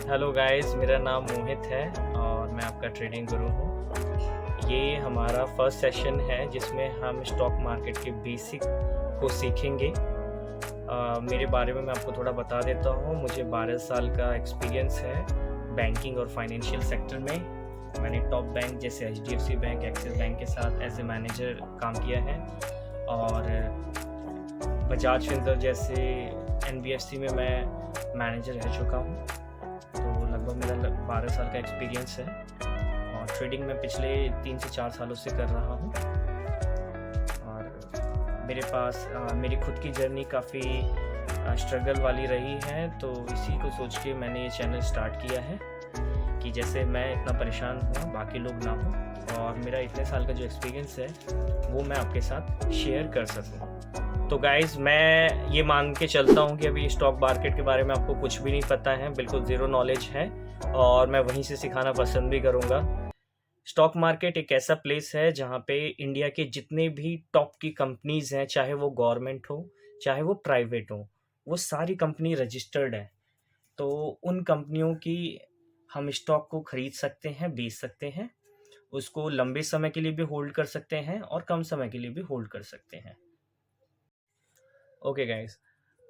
Hello guys, मेरा नाम मोहित है और मैं आपका ट्रेडिंग गुरु हूँ। ये हमारा फर्स्ट सेशन है जिसमें हम स्टॉक मार्केट के बेसिक को सीखेंगे। मेरे बारे में मैं आपको थोड़ा बता देता हूँ। मुझे 12 साल का एक्सपीरियंस है बैंकिंग और फाइनेंशियल सेक्टर में। मैंने टॉप बैंक जैसे HDFC बैंक, एक्सिस बैंक के साथ एज ए मैनेजर काम किया है और बजाज फिनसर्व जैसे NBFC में मैं मैनेजर रह चुका हूँ। तो लगभग मेरा 12 साल का एक्सपीरियंस है और ट्रेडिंग में पिछले 3 से 4 सालों से कर रहा हूँ। और मेरे पास मेरी खुद की जर्नी काफ़ी स्ट्रगल वाली रही है, तो इसी को सोच के मैंने ये चैनल स्टार्ट किया है कि जैसे मैं इतना परेशान हुआ बाकी लोग ना हो, और मेरा इतने साल का जो एक्सपीरियंस है वो मैं आपके साथ शेयर कर सकूँ। तो गाइज़, मैं ये मान के चलता हूँ कि अभी स्टॉक मार्केट के बारे में आपको कुछ भी नहीं पता है, बिल्कुल ज़ीरो नॉलेज है और मैं वहीं से सिखाना पसंद भी करूँगा। स्टॉक मार्केट एक ऐसा प्लेस है जहाँ पे इंडिया के जितने भी टॉप की कंपनीज़ हैं, चाहे वो गवर्नमेंट हो चाहे वो प्राइवेट हो, वो सारी कंपनी रजिस्टर्ड है। तो उन कंपनियों की हम स्टॉक को खरीद सकते हैं, बेच सकते हैं, उसको लंबे समय के लिए भी होल्ड कर सकते हैं और कम समय के लिए भी होल्ड कर सकते हैं। ओके गाइस,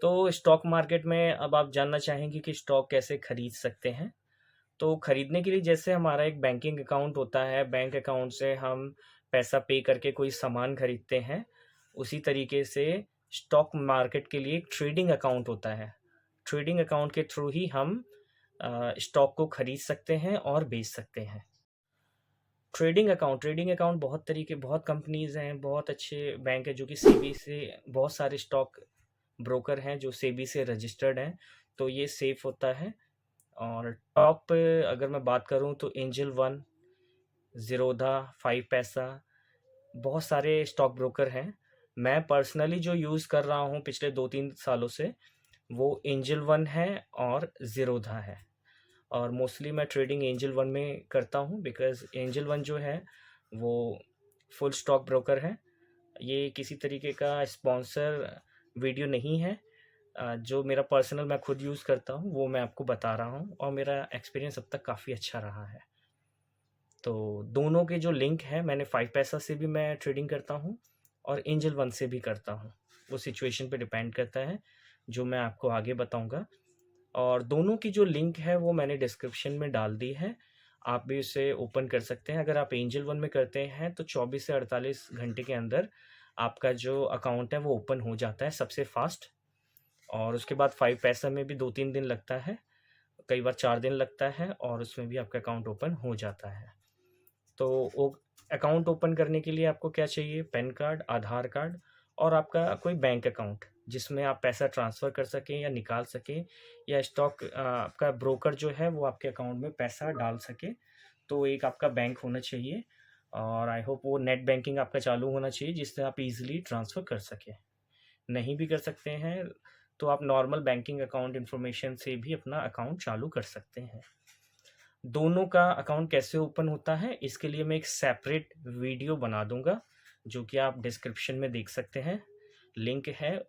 तो स्टॉक मार्केट में अब आप जानना चाहेंगे कि स्टॉक कैसे खरीद सकते हैं। तो खरीदने के लिए जैसे हमारा एक बैंकिंग अकाउंट होता है, बैंक अकाउंट से हम पैसा पे करके कोई सामान खरीदते हैं, उसी तरीके से स्टॉक मार्केट के लिए एक ट्रेडिंग अकाउंट होता है। ट्रेडिंग अकाउंट के थ्रू ही हम स्टॉक को खरीद सकते हैं और बेच सकते हैं। ट्रेडिंग अकाउंट बहुत कंपनीज़ हैं, बहुत अच्छे बैंक है जो कि सेबी से, बहुत सारे स्टॉक ब्रोकर हैं जो सेबी से रजिस्टर्ड हैं, तो ये सेफ होता है। और टॉप अगर मैं बात करूं तो एंजल वन, ज़ीरोधा, 5 पैसा, बहुत सारे स्टॉक ब्रोकर हैं। मैं पर्सनली जो यूज़ कर रहा हूं पिछले 2-3 सालों से वो एंजल वन है और ज़ीरोधा है। और मोस्टली मैं ट्रेडिंग एंजल वन में करता हूं बिकॉज़ एंजल वन जो है वो फुल स्टॉक ब्रोकर है। ये किसी तरीके का स्पॉन्सर वीडियो नहीं है। जो मेरा पर्सनल मैं खुद यूज़ करता हूँ वो मैं आपको बता रहा हूँ और मेरा एक्सपीरियंस अब तक काफ़ी अच्छा रहा है। तो दोनों के जो लिंक है, मैंने 5 पैसा से भी मैं ट्रेडिंग करता हूँ और एंजल वन से भी करता हूँ। वो सिचुएशन पे डिपेंड करता है, जो मैं आपको आगे बताऊँगा। और दोनों की जो लिंक है वो मैंने डिस्क्रिप्शन में डाल दी है, आप भी उसे ओपन कर सकते हैं। अगर आप एंजल वन में करते हैं तो 24 से 48 घंटे के अंदर आपका जो अकाउंट है वो ओपन हो जाता है सबसे फास्ट। और उसके बाद 5 पैसा में भी 2-3 दिन लगता है, कई बार 4 दिन लगता है और उसमें भी आपका अकाउंट ओपन हो जाता है। तो वो अकाउंट ओपन करने के लिए आपको क्या चाहिए? पैन कार्ड, आधार कार्ड और आपका कोई बैंक अकाउंट जिसमें आप पैसा ट्रांसफ़र कर सकें या निकाल सकें, या स्टॉक आपका ब्रोकर जो है वो आपके अकाउंट में पैसा डाल सके। तो एक आपका बैंक होना चाहिए और आई होप वो नेट बैंकिंग आपका चालू होना चाहिए जिससे आप ईज़िली ट्रांसफ़र कर सकें। नहीं भी कर सकते हैं तो आप नॉर्मल बैंकिंग अकाउंट इन्फॉर्मेशन से भी अपना अकाउंट चालू कर सकते हैं। दोनों का अकाउंट कैसे ओपन होता है इसके लिए मैं एक सेपरेट वीडियो बना दूंगा, जो कि आप डिस्क्रिप्शन में देख सकते हैं, लिंक है,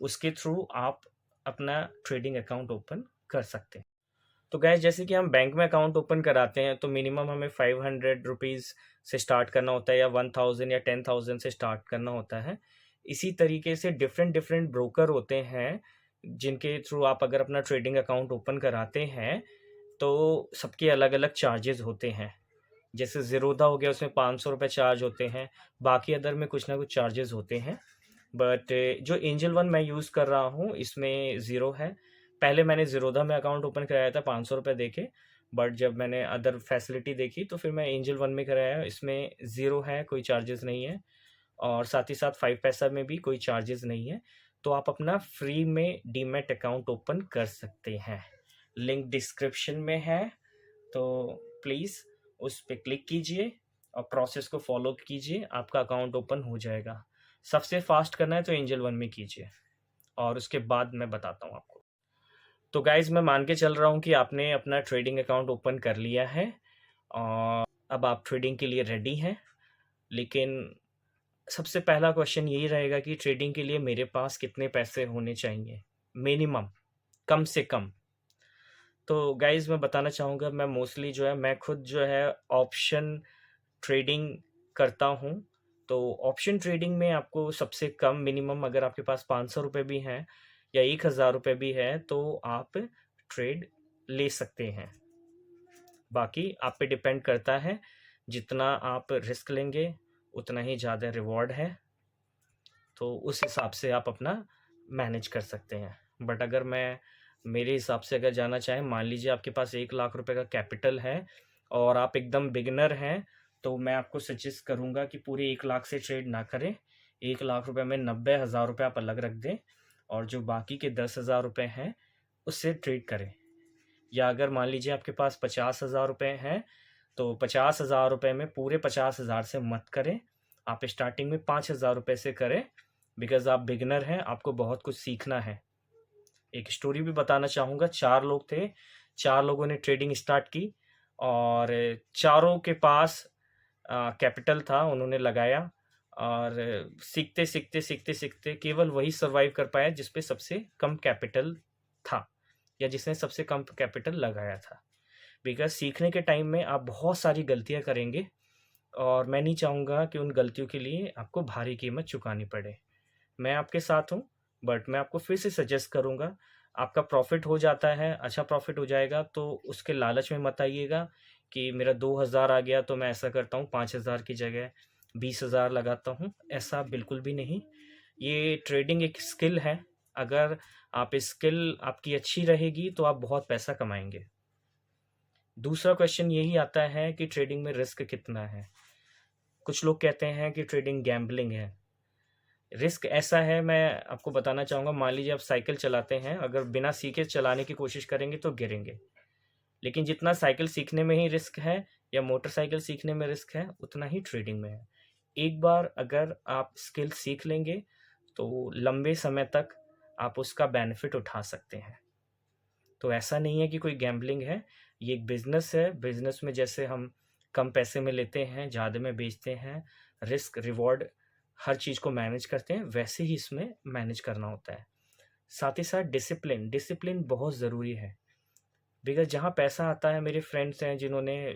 उसके थ्रू आप अपना ट्रेडिंग अकाउंट ओपन कर सकते हैं। तो गैस, जैसे कि हम बैंक में अकाउंट ओपन कराते हैं तो मिनिमम हमें 500 रुपीज़ से स्टार्ट करना होता है या 1000 या 10,000 से स्टार्ट करना होता है। इसी तरीके से डिफरेंट डिफरेंट ब्रोकर होते हैं जिनके थ्रू आप अगर अपना ट्रेडिंग अकाउंट ओपन कराते हैं तो सबके अलग अलग चार्जेस होते हैं। जैसे ज़ीरोधा हो गया, उसमें 500 रुपये चार्ज होते हैं, बाकी अदर में कुछ ना कुछ चार्जेस होते हैं। बट जो एंजल वन मैं यूज़ कर रहा हूँ इसमें ज़ीरो है। पहले मैंने ज़ीरोधा में अकाउंट ओपन कराया था 500 रुपये दे के, बट जब मैंने अदर फैसिलिटी देखी तो फिर मैं एंजल वन में कराया, इसमें ज़ीरो है, कोई चार्जेस नहीं है। और साथ ही साथ 5 पैसा में भी कोई चार्जेस नहीं है। तो आप अपना फ्री में डीमैट अकाउंट ओपन कर सकते हैं, लिंक डिस्क्रिप्शन में है। तो प्लीज़ उस पे क्लिक कीजिए और प्रोसेस को फॉलो कीजिए, आपका अकाउंट ओपन हो जाएगा। सबसे फास्ट करना है तो एंजल वन में कीजिए और उसके बाद मैं बताता हूँ आपको। तो गाइज़, मैं मान के चल रहा हूँ कि आपने अपना ट्रेडिंग अकाउंट ओपन कर लिया है और अब आप ट्रेडिंग के लिए रेडी हैं। लेकिन सबसे पहला क्वेश्चन यही रहेगा कि ट्रेडिंग के लिए मेरे पास कितने पैसे होने चाहिए मिनिमम, कम से कम। तो गाइज़ मैं बताना चाहूँगा, मैं मोस्टली जो है मैं खुद जो है ऑप्शन ट्रेडिंग करता हूँ। तो ऑप्शन ट्रेडिंग में आपको सबसे कम मिनिमम अगर आपके पास ₹500 भी हैं या ₹1000 भी है तो आप ट्रेड ले सकते हैं। बाकी आप पे डिपेंड करता है, जितना आप रिस्क लेंगे उतना ही ज़्यादा रिवॉर्ड है। तो उस हिसाब से आप अपना मैनेज कर सकते हैं। बट अगर मैं मेरे हिसाब से अगर जाना चाहें, मान लीजिए आपके पास 1 लाख रुपए का कैपिटल है और आप एकदम बिगिनर हैं, तो मैं आपको सजेस्ट करूंगा कि पूरे 1 लाख से ट्रेड ना करें। 1 लाख रुपए में 90,000 रुपये आप अलग रख दें और जो बाकी के 10,000 रुपये हैं उससे ट्रेड करें। या अगर मान लीजिए आपके पास 50,000 रुपये हैं, तो 50,000 रुपये में पूरे 50,000 से मत करें। आप स्टार्टिंग में 5,000 रुपये से करें, बिकॉज आप बिगिनर हैं, आपको बहुत कुछ सीखना है। एक स्टोरी भी बताना चाहूँगा। 4 लोग थे, 4 लोगों ने ट्रेडिंग स्टार्ट की और चारों के पास कैपिटल था, उन्होंने लगाया और सीखते सीखते सीखते सीखते केवल वही सर्वाइव कर पाया जिस पे सबसे कम कैपिटल था या जिसने सबसे कम कैपिटल लगाया था। बिकॉज सीखने के टाइम में आप बहुत सारी गलतियां करेंगे और मैं नहीं चाहूँगा कि उन गलतियों के लिए आपको भारी कीमत चुकानी पड़े। मैं आपके साथ हूँ, बट मैं आपको फिर से सजेस्ट करूँगा, आपका प्रॉफ़िट हो जाता है, अच्छा प्रॉफ़िट हो जाएगा तो उसके लालच में मत आइएगा कि मेरा 2,000 आ गया तो मैं ऐसा करता हूँ 5,000 की जगह 20,000 लगाता हूँ, ऐसा बिल्कुल भी नहीं। ये ट्रेडिंग एक स्किल है, अगर आप स्किल आपकी अच्छी रहेगी तो आप बहुत पैसा कमाएँगे। दूसरा क्वेश्चन यही आता है कि ट्रेडिंग में रिस्क कितना है? कुछ लोग कहते हैं कि ट्रेडिंग गैम्बलिंग है। रिस्क ऐसा है, मैं आपको बताना चाहूँगा, मान लीजिए आप साइकिल चलाते हैं, अगर बिना सीखे चलाने की कोशिश करेंगे तो गिरेंगे। लेकिन जितना साइकिल सीखने में ही रिस्क है या मोटरसाइकिल सीखने में रिस्क है, उतना ही ट्रेडिंग में है। एक बार अगर आप स्किल सीख लेंगे, तो लंबे समय तक आप उसका बेनिफिट उठा सकते हैं। तो ऐसा नहीं है कि कोई गैम्बलिंग है, ये एक बिज़नेस है। बिज़नेस में जैसे हम कम पैसे में लेते हैं, ज़्यादा में बेचते हैं, रिस्क, रिवॉर्ड हर चीज़ को मैनेज करते हैं, वैसे ही इसमें मैनेज करना होता है। साथ ही साथ डिसिप्लिन, डिसिप्लिन बहुत ज़रूरी है। बिकॉज़ जहाँ पैसा आता है, मेरे फ्रेंड्स हैं जिन्होंने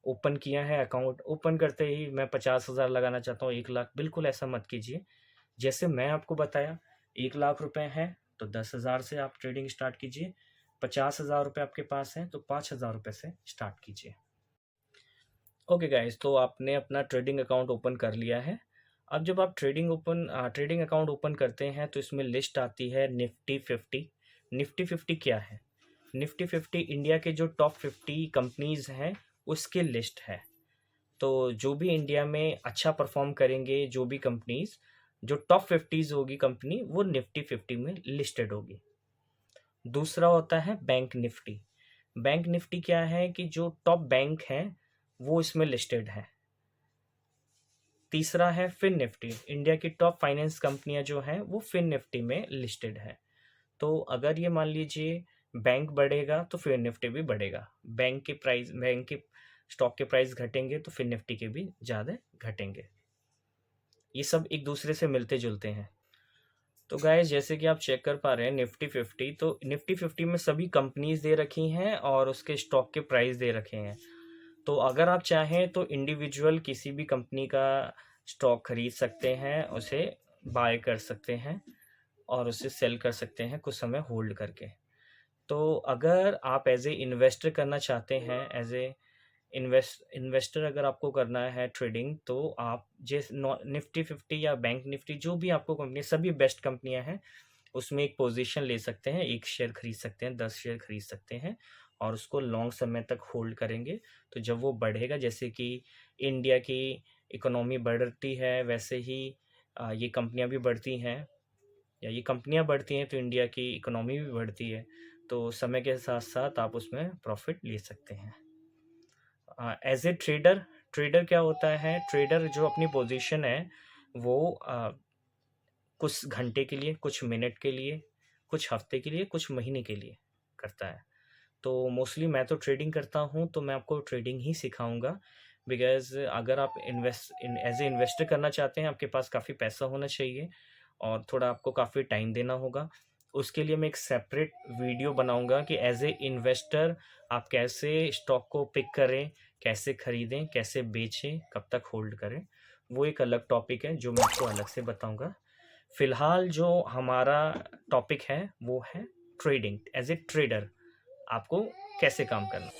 ओपन किया है अकाउंट, ओपन करते ही मैं 50,000 लगाना चाहता हूँ, 1 लाख, बिल्कुल ऐसा मत कीजिए। जैसे मैं आपको बताया, 1 लाख रुपए हैं तो 10,000 से आप ट्रेडिंग स्टार्ट कीजिए। 50,000 रुपये आपके पास हैं तो 5,000 रुपये से स्टार्ट कीजिए। ओके गाइस, तो आपने अपना ट्रेडिंग अकाउंट ओपन कर लिया है। अब जब आप ट्रेडिंग अकाउंट ओपन करते हैं तो इसमें लिस्ट आती है निफ्टी 50। निफ्टी 50 क्या है? निफ्टी 50 इंडिया के जो टॉप 50 कंपनीज हैं उसकी लिस्ट है। तो जो भी इंडिया में अच्छा परफॉर्म करेंगे, जो भी कंपनीज, जो टॉप 50 होगी कंपनी, वो निफ्टी 50 में लिस्टेड होगी। दूसरा होता है बैंक निफ्टी। बैंक निफ्टी क्या है कि जो टॉप बैंक हैं वो इसमें लिस्टेड है। तीसरा है फिन निफ्टी, इंडिया की टॉप फाइनेंस कंपनियां जो हैं वो फिन निफ्टी में लिस्टेड है। तो अगर ये मान लीजिए बैंक बढ़ेगा तो फिन निफ्टी भी बढ़ेगा, बैंक के स्टॉक के प्राइस घटेंगे तो फिन निफ्टी के भी ज़्यादा घटेंगे। ये सब एक दूसरे से मिलते जुलते हैं। तो गाइस, जैसे कि आप चेक कर पा रहे हैं निफ्टी 50, तो निफ्टी 50 में सभी कंपनीज दे रखी हैं और उसके स्टॉक के प्राइस दे रखे हैं। तो अगर आप चाहें तो इंडिविजुअल किसी भी कंपनी का स्टॉक खरीद सकते हैं, उसे बाय कर सकते हैं और उसे सेल कर सकते हैं कुछ समय होल्ड करके। तो अगर आप एज ए इन्वेस्टर करना चाहते हैं, एज ए इन्वेस्टर अगर आपको करना है ट्रेडिंग, तो आप जिस निफ्टी 50 या बैंक निफ्टी, जो भी आपको कंपनी, सभी बेस्ट कंपनियां हैं, उसमें एक पोजीशन ले सकते हैं, 1 शेयर खरीद सकते हैं, 10 शेयर खरीद सकते हैं और उसको लॉन्ग समय तक होल्ड करेंगे। तो जब वो बढ़ेगा, जैसे कि इंडिया की इकोनॉमी बढ़ती है वैसे ही ये कंपनियां भी बढ़ती हैं, या ये कंपनियां बढ़ती हैं तो इंडिया की इकोनॉमी भी बढ़ती है। तो समय के साथ साथ आप उसमें प्रॉफिट ले सकते हैं। एज ए ट्रेडर, ट्रेडर क्या होता है? ट्रेडर जो अपनी पोजीशन है वो कुछ घंटे के लिए, कुछ मिनट के लिए, कुछ हफ्ते के लिए, कुछ महीने के लिए करता है। तो मोस्टली मैं तो ट्रेडिंग करता हूँ, तो मैं आपको ट्रेडिंग ही सिखाऊंगा। बिकॉज अगर आप एज ए इन्वेस्टर करना चाहते हैं, आपके पास काफ़ी पैसा होना चाहिए और थोड़ा आपको काफ़ी टाइम देना होगा। उसके लिए मैं एक सेपरेट वीडियो बनाऊँगा कि एज़ ए इन्वेस्टर आप कैसे स्टॉक को पिक करें, कैसे खरीदें, कैसे बेचें, कब तक होल्ड करें। वो एक अलग टॉपिक है जो मैं आपको अलग से बताऊँगा। फ़िलहाल जो हमारा टॉपिक है वो है ट्रेडिंग। एज़ ए ट्रेडर आपको कैसे काम करना।